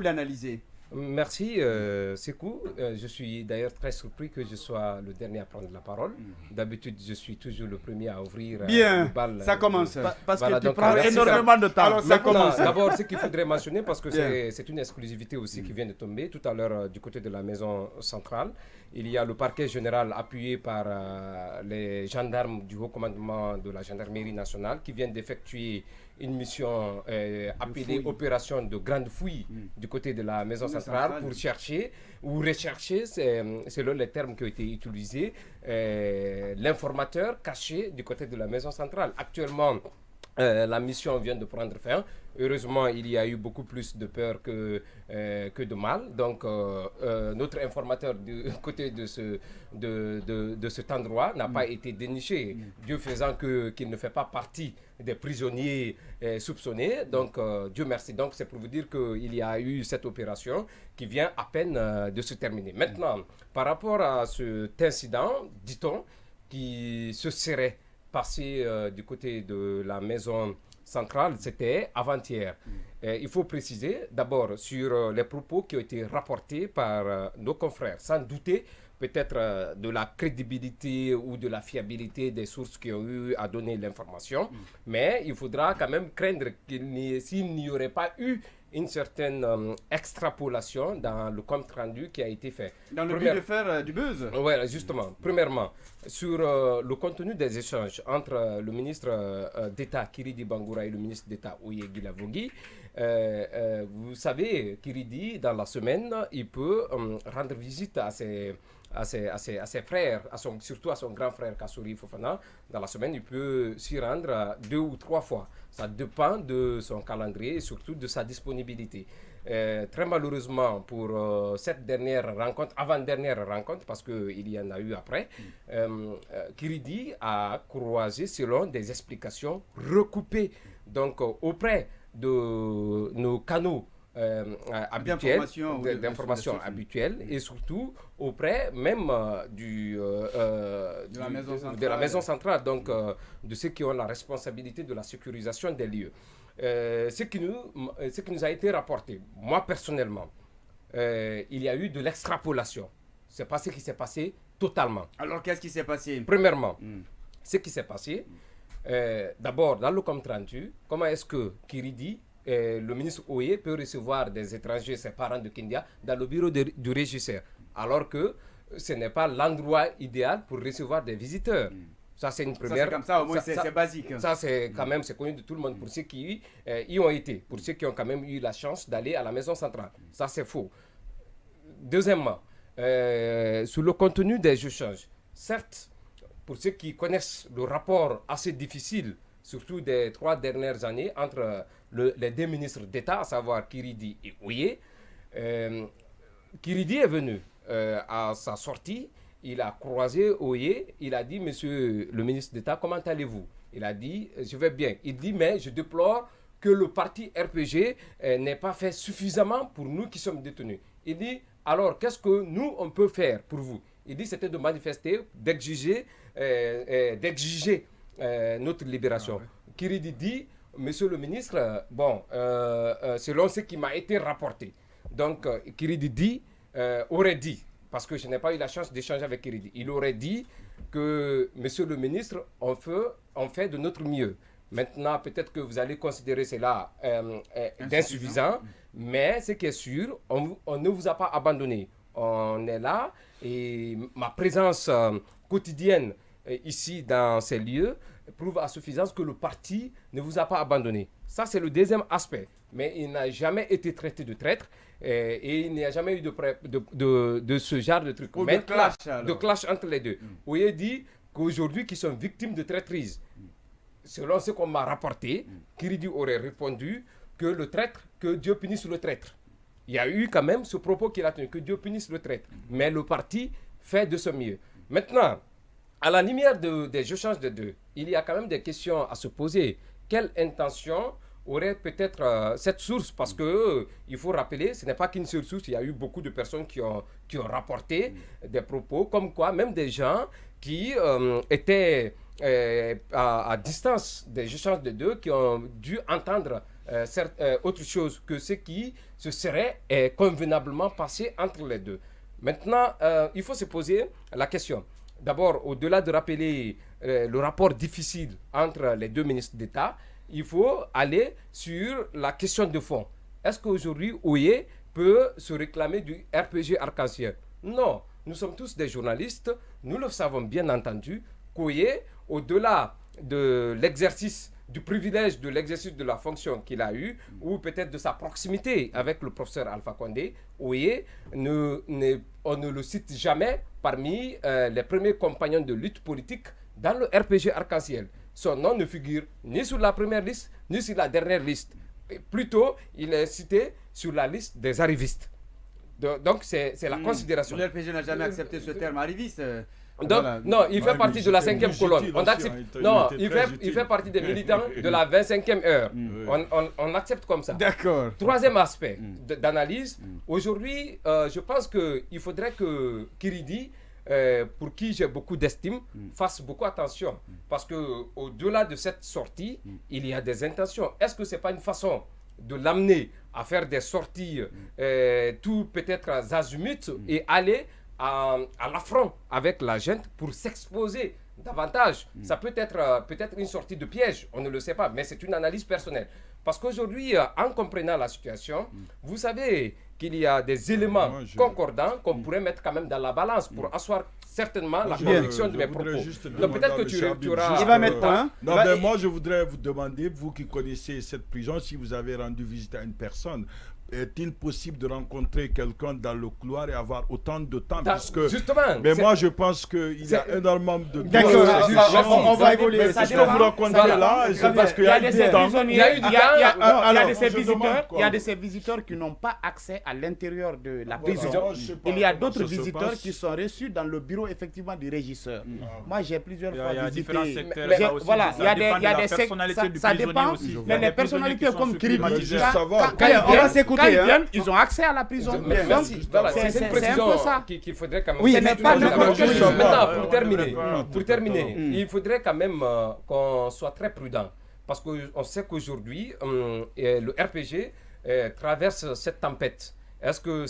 l'analysez? Merci, Sekou. Je suis d'ailleurs très surpris que je sois le dernier à prendre la parole. D'habitude, je suis toujours le premier à ouvrir Bien, le bal. ça commence. Parce Voilà, que tu donc, prends merci, énormément de temps. Alors, ça commence. D'abord, ce qu'il faudrait mentionner, parce que Bien. c'est une exclusivité aussi qui vient de tomber tout à l'heure du côté de la maison centrale. Il y a le parquet général appuyé par les gendarmes du haut commandement de la gendarmerie nationale qui viennent d'effectuer une mission appelée opération de grande fouille du côté de la maison centrale pour chercher ou rechercher, selon les termes qui ont été utilisés, l'informateur caché du côté de la maison centrale. Actuellement, la mission vient de prendre fin. Heureusement, il y a eu beaucoup plus de peur que de mal. Donc, notre informateur du côté de cet endroit n'a pas été déniché. Dieu faisant qu'il ne fait pas partie des prisonniers soupçonnés. Donc, Dieu merci. Donc, c'est pour vous dire qu'il y a eu cette opération qui vient à peine de se terminer. Maintenant, par rapport à cet incident, dit-on, qui se serait passé du côté de la maison centrale, c'était avant-hier. Il faut préciser d'abord sur les propos qui ont été rapportés par nos confrères, sans douter peut-être de la crédibilité ou de la fiabilité des sources qui ont eu à donner l'information, mais il faudra quand même craindre s'il n'y aurait pas eu une certaine extrapolation dans le compte rendu qui a été fait. Dans le but de faire du buzz. Oui, justement. Premièrement, sur le contenu des échanges entre le ministre d'État Kiridi Bangoura et le ministre d'État Oye Guilavogui, vous savez, Kiridi, dans la semaine, il peut rendre visite à ses frères, surtout à son grand frère Kassouri Fofana. Dans la semaine, il peut s'y rendre 2 ou 3 fois. Ça dépend de son calendrier et surtout de sa disponibilité. Très malheureusement pour cette dernière rencontre, avant-dernière rencontre, parce qu'il y en a eu après, Kiridi a croisé selon des explications recoupées. Donc auprès de nos canaux habituels, d'informations habituelles et surtout auprès même de la maison centrale, donc de ceux qui ont la responsabilité de la sécurisation des lieux. Ce qui nous a été rapporté, moi personnellement, il y a eu de l'extrapolation. C'est pas ce qui s'est passé totalement. Alors qu'est-ce qui s'est passé? Premièrement, ce qui s'est passé, d'abord dans le compte rendu, comment est-ce que Kiridi, le ministre Oye, peut recevoir des étrangers, ses parents de Kindia, dans le bureau du régisseur, alors que ce n'est pas l'endroit idéal pour recevoir des visiteurs. Ça, c'est une première. Ça, c'est comme ça, au moins, c'est basique. Ça, c'est quand même, c'est connu de tout le monde pour ceux qui y ont été, pour ceux qui ont quand même eu la chance d'aller à la maison centrale. Ça, c'est faux. Deuxièmement, sur le contenu des échanges, certes, pour ceux qui connaissent le rapport assez difficile, surtout des 3 dernières années, entre les 2 ministres d'État, à savoir Kiridi et Oye, Kiridi est venu à sa sortie. Il a croisé Oye, il a dit, monsieur le ministre d'État, comment allez-vous? Il a dit, je vais bien. Il dit, mais je déplore que le parti RPG n'ait pas fait suffisamment pour nous qui sommes détenus. Il dit, alors qu'est-ce que nous, on peut faire pour vous? Il dit, c'était de manifester, d'exiger notre libération. Kiridi dit, monsieur le ministre, bon, selon ce qui m'a été rapporté. Donc, Kiridi dit, aurait dit, parce que je n'ai pas eu la chance d'échanger avec Kiridi. Il aurait dit que, monsieur le ministre, on fait de notre mieux. Maintenant, peut-être que vous allez considérer cela d'insuffisant, mais ce qui est sûr, on ne vous a pas abandonné. On est là et ma présence quotidienne ici dans ces lieux prouve à suffisance que le parti ne vous a pas abandonné. Ça, c'est le deuxième aspect. Mais il n'a jamais été traité de traître et il n'y a jamais eu de ce genre de truc. De clash entre les deux. Oye dit qu'aujourd'hui, qu'ils sont victimes de traîtrise. Selon ce qu'on m'a rapporté, Kiridi aurait répondu que le traître, que Dieu punisse le traître. Il y a eu quand même ce propos qu'il a tenu, que Dieu punisse le traître. Mais le parti fait de son mieux. Maintenant, à la lumière des échanges de deux, il y a quand même des questions à se poser. Quelle intention aurait peut-être cette source? Parce que il faut rappeler, ce n'est pas qu'une seule source. Il y a eu beaucoup de personnes qui ont rapporté des propos, comme quoi même des gens qui étaient à distance des échanges de deux, qui ont dû entendre autre chose que ce qui se serait convenablement passé entre les deux. Maintenant, il faut se poser la question. D'abord, au-delà de rappeler le rapport difficile entre les deux ministres d'État, il faut aller sur la question de fond. Est-ce qu'aujourd'hui, OIE peut se réclamer du RPG Arc-en-Ciel? Non, nous sommes tous des journalistes, nous le savons bien entendu, qu'OIE, au-delà de l'exercice, du privilège de l'exercice de la fonction qu'il a eu, ou peut-être de sa proximité avec le professeur Alpha Condé, OIE, on ne le cite jamais parmi les premiers compagnons de lutte politique dans le RPG Arc-en-Ciel. Son nom ne figure ni sur la première liste, ni sur la dernière liste. Et plutôt, il est cité sur la liste des arrivistes. Donc, c'est la considération. Le RPG n'a jamais accepté ce terme arriviste. Donc, Voilà. non, il fait partie de la 5e colonne. On accepte, non, il fait partie des militants de la 25e heure. On accepte comme ça. D'accord. Troisième aspect d'analyse. Aujourd'hui, je pense qu'il faudrait que Kiridi, pour qui j'ai beaucoup d'estime, fasse beaucoup attention. Parce qu'au-delà de cette sortie, il y a des intentions. Est-ce que ce n'est pas une façon de l'amener à faire des sorties tout peut-être azimuts et aller à l'affront avec la gente pour s'exposer davantage? Ça peut être une sortie de piège, on ne le sait pas, mais c'est une analyse personnelle. Parce qu'aujourd'hui, en comprenant la situation, vous savez qu'il y a des éléments concordants qu'on pourrait mettre quand même dans la balance pour asseoir certainement la conviction de mes propos. Donc peut-être que tu auras... Il va mettre un. Non, mais moi je voudrais vous demander, vous qui connaissez cette prison, si vous avez rendu visite à une personne, est-il possible de rencontrer quelqu'un dans le couloir et avoir autant de temps puisque... Justement. Mais moi je pense qu'il y a énormément de... D'accord, on va évoluer. Ce que vous racontez là, c'est parce qu'il y a eu du temps. Il y a de ces visiteurs qui n'ont pas accès à l'intérieur de la prison. Il y a d'autres visiteurs qui sont reçus dans le bureau effectivement du régisseur. Moi j'ai plusieurs fois visité. Voilà, il y a des secteurs. Ça dépend. Mais les personnalités comme Kiridi, quand ils viennent, ils ont accès à la prison. C'est une précision qu'il faudrait quand même... Oui, mais pas n'importe quelle chose. Maintenant, pour terminer, il faudrait quand même qu'on soit très prudent. Parce qu'on sait qu'aujourd'hui, le RPG traverse cette tempête. Est-ce que...